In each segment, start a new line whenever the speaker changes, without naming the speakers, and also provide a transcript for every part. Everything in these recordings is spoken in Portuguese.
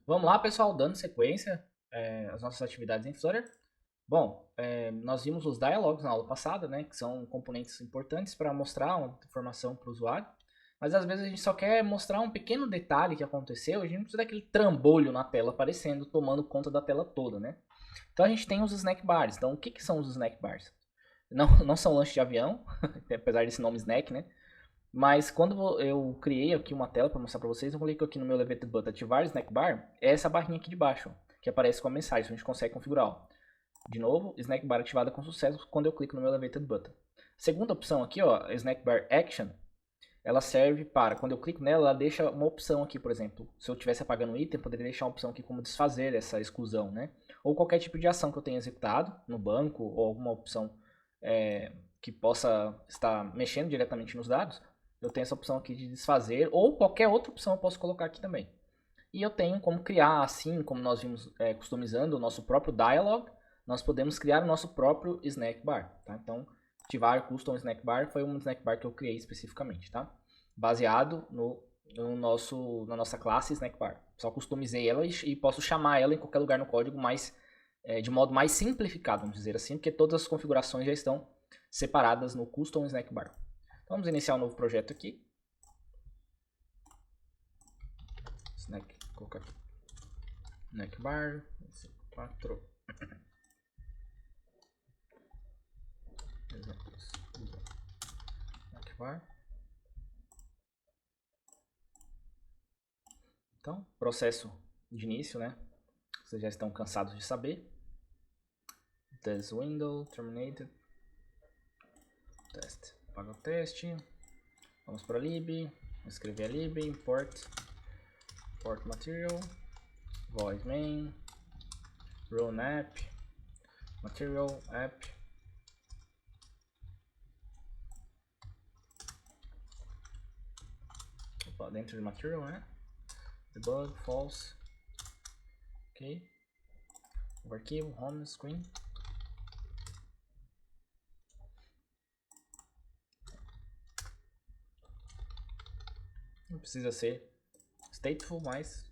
Vamos lá, pessoal, dando sequência às nossas atividades em Flutter. Bom, nós vimos os dialogues na aula passada, né, que são componentes importantes para mostrar uma informação para o usuário. Mas às vezes a gente só quer mostrar um pequeno detalhe que aconteceu, a gente não precisa daquele trambolho na tela aparecendo, tomando conta da tela toda, né? Então a gente tem os snack bars. Então o que são os snack bars? Não são lanche de avião, apesar desse nome snack, né? Mas quando eu criei aqui uma tela para mostrar para vocês, eu clico aqui no meu Elevated Button ativar Snack Bar, é essa barrinha aqui de baixo, que aparece com a mensagem, a gente consegue configurar. Ó. De novo, Snack Bar ativada com sucesso quando eu clico no meu Elevated Button. Segunda opção aqui, ó, Snack Bar Action, ela serve para, quando eu clico nela, ela deixa uma opção aqui, por exemplo, se eu estivesse apagando um item, eu poderia deixar uma opção aqui como desfazer essa exclusão, né? Ou qualquer tipo de ação que eu tenha executado no banco, ou alguma opção que possa estar mexendo diretamente nos dados, eu tenho essa opção aqui de desfazer, ou qualquer outra opção eu posso colocar aqui também. E eu tenho como criar, assim como nós vimos customizando o nosso próprio dialog, nós podemos criar o nosso próprio snack bar. Tá? Então, ativar custom snack bar foi um snack bar que eu criei especificamente, tá? Baseado na nossa classe snack bar. Só customizei ela e posso chamar ela em qualquer lugar no código de modo mais simplificado, vamos dizer assim, porque todas as configurações já estão separadas no custom snack bar. Vamos iniciar um novo projeto aqui. Colocar aqui. Snack bar. 4 exemplos. Snack bar. Então, processo de início, né? Vocês já estão cansados de saber. This window terminated. Test. Apaga o teste. Vamos para lib. Escrever a lib. Import material. Void main. Run app. Material app. Opa, dentro de material, né? Debug, false. Ok. O arquivo, home screen. Não precisa ser stateful, mas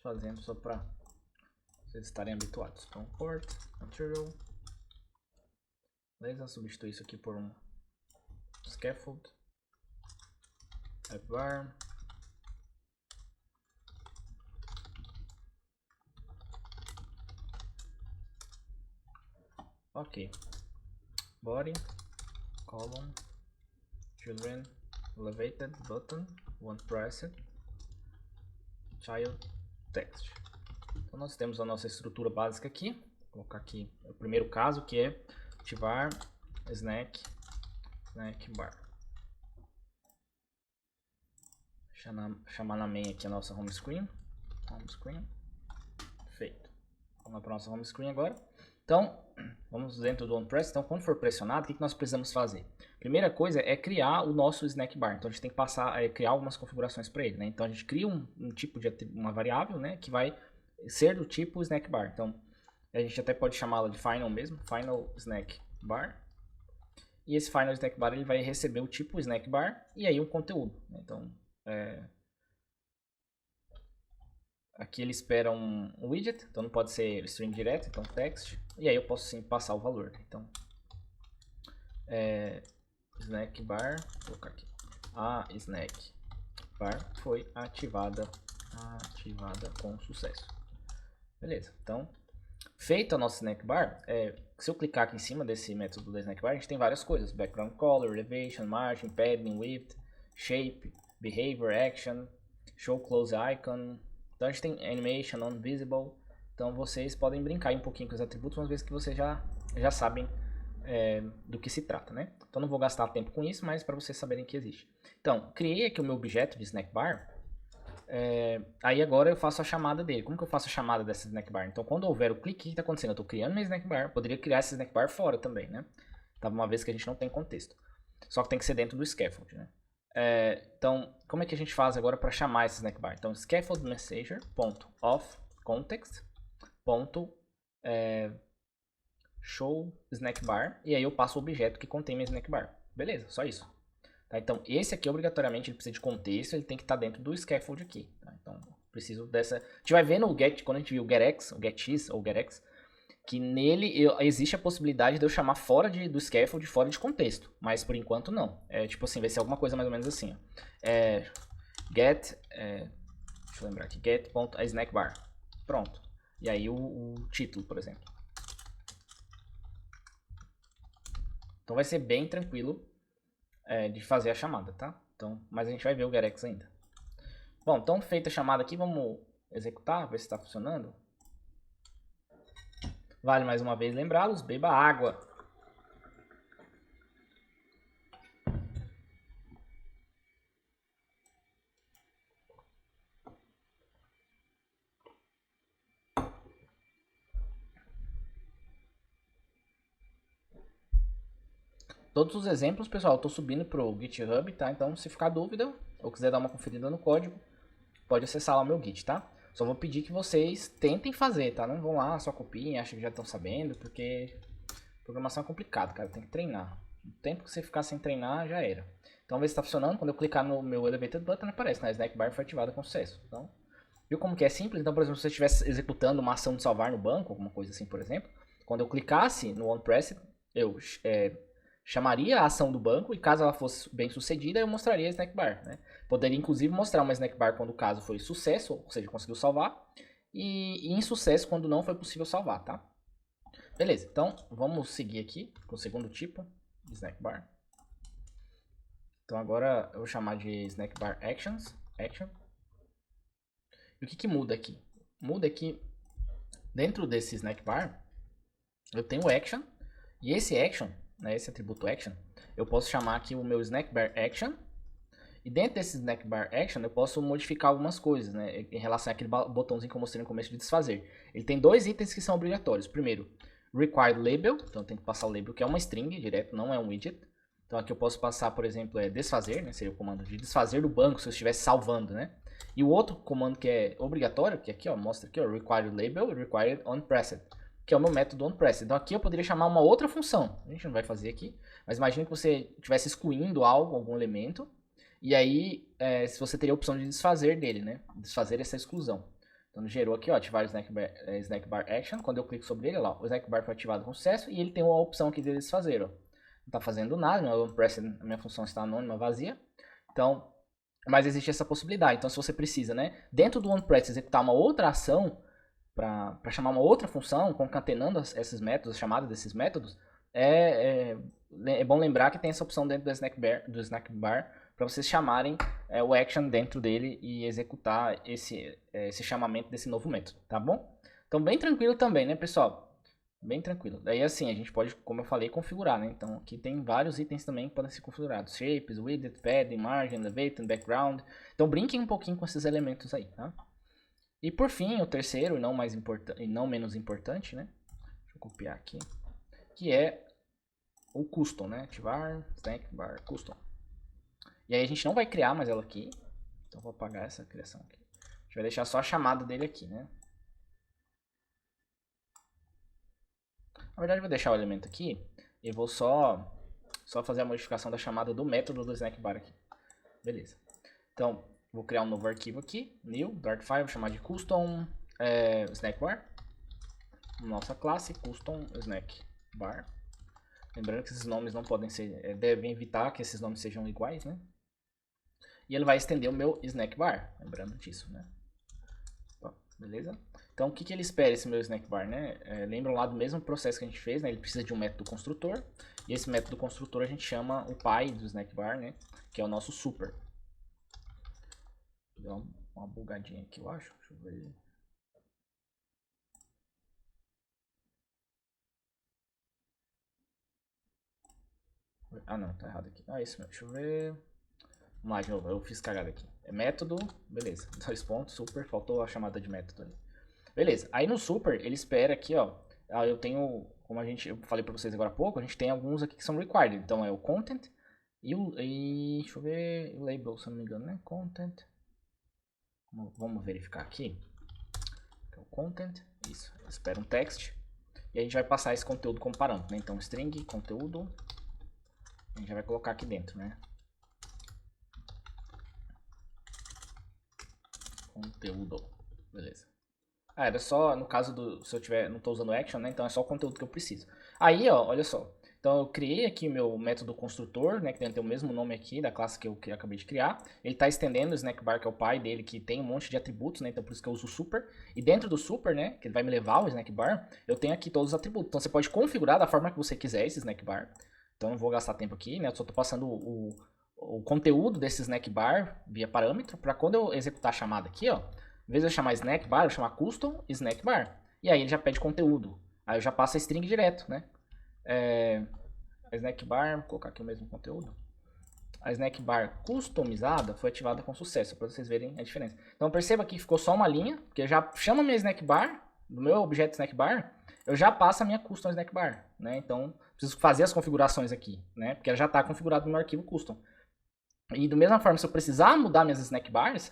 fazendo só para vocês estarem habituados. Então, port, material. Beleza, substituir isso aqui por um scaffold. AppVar. Ok. Body, column, children, elevated button, one pressed, child text. Então nós temos a nossa estrutura básica aqui. Vou colocar aqui o primeiro caso, que é ativar snack bar. Chamar na main aqui a nossa home screen. Feito. Vamos lá para a nossa home screen agora. Então, vamos dentro do onPress. Então, quando for pressionado, o que nós precisamos fazer? Primeira coisa é criar o nosso snack bar. Então, a gente tem que criar algumas configurações para ele. Né? Então, a gente cria um tipo de uma variável, né, que vai ser do tipo snack bar. Então, a gente até pode chamá-la de final mesmo, final snack bar. E esse final snack bar ele vai receber o tipo snack bar e aí um conteúdo. Né? Então, aqui ele espera um widget, então não pode ser string direto, então text. E aí eu posso sim passar o valor. Então, snack bar, vou colocar aqui. A snack bar foi ativada com sucesso. Beleza, então, feito a nossa snack bar, se eu clicar aqui em cima desse método da snack bar, a gente tem várias coisas. Background color, elevation, margin, padding, width, shape, behavior, action, show close icon. Então a gente tem animation, non-visible. Então vocês podem brincar um pouquinho com os atributos, uma vez que vocês já sabem do que se trata, né? Então não vou gastar tempo com isso, mas para vocês saberem que existe. Então, criei aqui o meu objeto de snack bar. Aí agora eu faço a chamada dele. Como que eu faço a chamada dessa snack bar? Então quando houver o clique, o que está acontecendo? Eu estou criando minha snack bar. Poderia criar essa snack bar fora também, né? Tá, uma vez que a gente não tem contexto. Só que tem que ser dentro do scaffold, né? Então, como é que a gente faz agora para chamar esse snack bar? Então, scaffold messenger.offContext show snack bar, e aí eu passo o objeto que contém minha snack bar. Beleza, só isso. Tá, então, esse aqui obrigatoriamente ele precisa de contexto, ele tem que estar dentro do scaffold aqui. Tá? Então, Preciso dessa... A gente vai ver no get, quando a gente viu o getX, o getX ou getX, que nele existe a possibilidade de eu chamar fora do scaffold, fora de contexto. Mas por enquanto não. Tipo assim, vai ser alguma coisa mais ou menos assim. Ó. Deixa eu lembrar aqui. Get.snackbar. Pronto. E aí o título, por exemplo. Então vai ser bem tranquilo de fazer a chamada, tá? Então, mas a gente vai ver o getX ainda. Bom, então feita a chamada aqui, vamos executar, ver se está funcionando. Vale mais uma vez lembrá-los, beba água. Todos os exemplos, pessoal, eu estou subindo para o GitHub, tá? Então, se ficar dúvida ou quiser dar uma conferida no código, pode acessar lá o meu Git, tá? Só vou pedir que vocês tentem fazer, tá? Não vão lá, só copiem, acham que já estão sabendo, porque programação é complicado, cara, tem que treinar. O tempo que você ficar sem treinar, já era. Então, vamos ver se está funcionando. Quando eu clicar no meu Elevated Button, aparece, né? A Snack Bar foi ativada com sucesso. Então, viu como que é simples? Então, por exemplo, se você estivesse executando uma ação de salvar no banco, alguma coisa assim, por exemplo, quando eu clicasse no OnPressed, eu chamaria a ação do banco e caso ela fosse bem sucedida, eu mostraria a Snack Bar, né? Poderia inclusive mostrar uma Snack Bar quando o caso foi sucesso, ou seja, conseguiu salvar, e insucesso quando não foi possível salvar, tá? Beleza, então vamos seguir aqui com o segundo tipo, Snack Bar. Então agora eu vou chamar de Snack Bar Actions, Action. E o que muda aqui? Muda que dentro desse Snack Bar eu tenho o Action, e esse Action, né, esse atributo Action, eu posso chamar aqui o meu Snack Bar Action. E dentro desse Snack Bar Action eu posso modificar algumas coisas, né, em relação àquele botãozinho que eu mostrei no começo de desfazer. Ele tem dois itens que são obrigatórios. Primeiro, Required Label, então eu tenho que passar o label, que é uma string direto, não é um widget. Então aqui eu posso passar, por exemplo, desfazer, né, seria o comando de desfazer do banco se eu estivesse salvando, né. E o outro comando que é obrigatório, que aqui ó, mostra aqui, ó, Required Label, Required OnPressed, que é o meu método OnPressed. Então aqui eu poderia chamar uma outra função, a gente não vai fazer aqui, mas imagine que você estivesse excluindo algo, algum elemento, e aí se você teria a opção de desfazer dele, né? Desfazer essa exclusão. Então gerou aqui, ó, ativar o Snack Bar Action. Quando eu clico sobre ele, ó, o Snack Bar foi ativado com sucesso e ele tem uma opção aqui de desfazer, ó. Não está fazendo nada, meu OnPressed, a minha função está anônima, vazia. Então, mas existe essa possibilidade. Então, se você precisa, né, dentro do OnPressed executar uma outra ação para chamar uma outra função, concatenando esses métodos, as chamadas desses métodos, é bom lembrar que tem essa opção dentro do Snack Bar para vocês chamarem o action dentro dele e executar esse chamamento desse novo método, tá bom? Então, bem tranquilo também, né, pessoal? Bem tranquilo. Daí, assim, a gente pode, como eu falei, configurar, né? Então, aqui tem vários itens também que podem ser configurados. Shapes, widget, padding, margin, elevate, background. Então, brinquem um pouquinho com esses elementos aí, tá? E por fim, o terceiro, e não menos importante, né? Deixa eu copiar aqui. Que é o custom, né? Ativar Snack Bar Custom. E aí a gente não vai criar mais ela aqui. Então vou apagar essa criação aqui. A gente vai deixar só a chamada dele aqui, né? Na verdade eu vou deixar o elemento aqui e vou só fazer a modificação da chamada do método do Snack Bar aqui. Beleza. Então, vou criar um novo arquivo aqui, new, Dart5, vou chamar de custom Snack Bar. Nossa classe, custom Snack Bar. Lembrando que esses nomes não podem ser, devem evitar que esses nomes sejam iguais, né? E ele vai estender o meu Snack Bar, lembrando disso, né? Beleza? Então, o que ele espera, esse meu Snack Bar, né? Lembram lá do mesmo processo que a gente fez, né? Ele precisa de um método construtor. E esse método construtor a gente chama o pai do Snack Bar, né? Que é o nosso super. Deu uma bugadinha aqui, eu acho. Deixa eu ver. Ah, não, tá errado aqui. Ah, isso mesmo. Deixa eu ver. Vamos lá de novo, eu fiz cagada aqui. É método, beleza. 2 pontos, super, faltou a chamada de método ali. Beleza, aí no super, ele espera aqui, ó. Eu tenho, como eu falei pra vocês agora há pouco, a gente tem alguns aqui que são required. Então é o content deixa eu ver, o label, se eu não me engano, né? Content. Vamos verificar aqui. O content, isso. Espera um text. E a gente vai passar esse conteúdo como parâmetro, né? Então string, conteúdo. A gente já vai colocar aqui dentro, né? conteúdo. Beleza. Era só, no caso se eu tiver, não tô usando action, né? Então é só o conteúdo que eu preciso. Aí, ó, olha só. Então eu criei aqui meu método construtor, né? Que deve ter o mesmo nome aqui da classe que eu acabei de criar. Ele está estendendo o snackbar, que é o pai dele, que tem um monte de atributos, né? Então por isso que eu uso o super. E dentro do super, né? Que ele vai me levar ao snackbar, eu tenho aqui todos os atributos. Então você pode configurar da forma que você quiser esse snackbar. Então eu não vou gastar tempo aqui, né? Eu só estou passando o conteúdo desse snackbar via parâmetro, para quando eu executar a chamada aqui, ó, em vez de eu chamar snackbar, eu chamar custom snackbar. E aí ele já pede conteúdo. Aí eu já passo a string direto, né? A snackbar, vou colocar aqui o mesmo conteúdo. A snackbar customizada foi ativada com sucesso, para vocês verem a diferença. Então perceba que ficou só uma linha, porque eu já chamo a minha snackbar, do meu objeto snackbar, eu já passo a minha custom snackbar, né? Então preciso fazer as configurações aqui, né? Porque ela já está configurada no meu arquivo custom. E da mesma forma, se eu precisar mudar minhas snackbars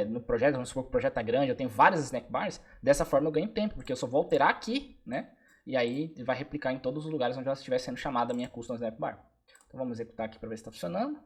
no projeto, vamos supor que o projeto é grande, eu tenho várias snackbars, dessa forma eu ganho tempo, porque eu só vou alterar aqui, né? E aí vai replicar em todos os lugares onde ela estiver sendo chamada a minha custom snackbar. Então vamos executar aqui para ver se está funcionando.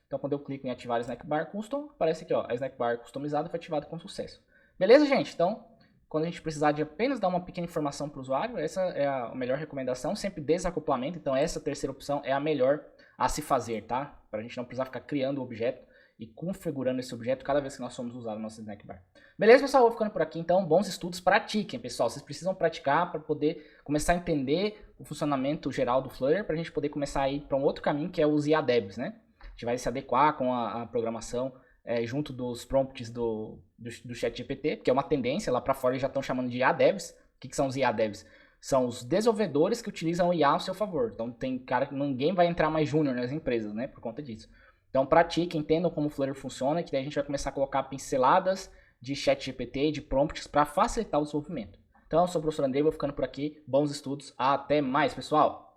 Então quando eu clico em ativar snackbar custom, aparece aqui, ó, a snackbar customizada foi ativada com sucesso. Beleza, gente? Então, quando a gente precisar de apenas dar uma pequena informação para o usuário, essa é a melhor recomendação, sempre desacoplamento. Então essa terceira opção é a melhor a se fazer, tá? Para a gente não precisar ficar criando o objeto e configurando esse objeto cada vez que nós formos usar o nosso snackbar. Beleza, pessoal? Vou ficando por aqui, então. Bons estudos, pratiquem, pessoal. Vocês precisam praticar para poder começar a entender o funcionamento geral do Flutter, para a gente poder começar a ir para um outro caminho, que é os IADEVs, né? A gente vai se adequar com a programação junto dos prompts do ChatGPT, que é uma tendência, lá para fora eles já estão chamando de IADEVs. O que são os IADEVs? São os desenvolvedores que utilizam o IA ao seu favor. Então tem cara que ninguém vai entrar mais júnior nas empresas, né? Por conta disso. Então pratiquem, entendam como o Flutter funciona, que daí a gente vai começar a colocar pinceladas de ChatGPT, de prompts para facilitar o desenvolvimento. Então eu sou o professor Andrei, vou ficando por aqui. Bons estudos, até mais, pessoal!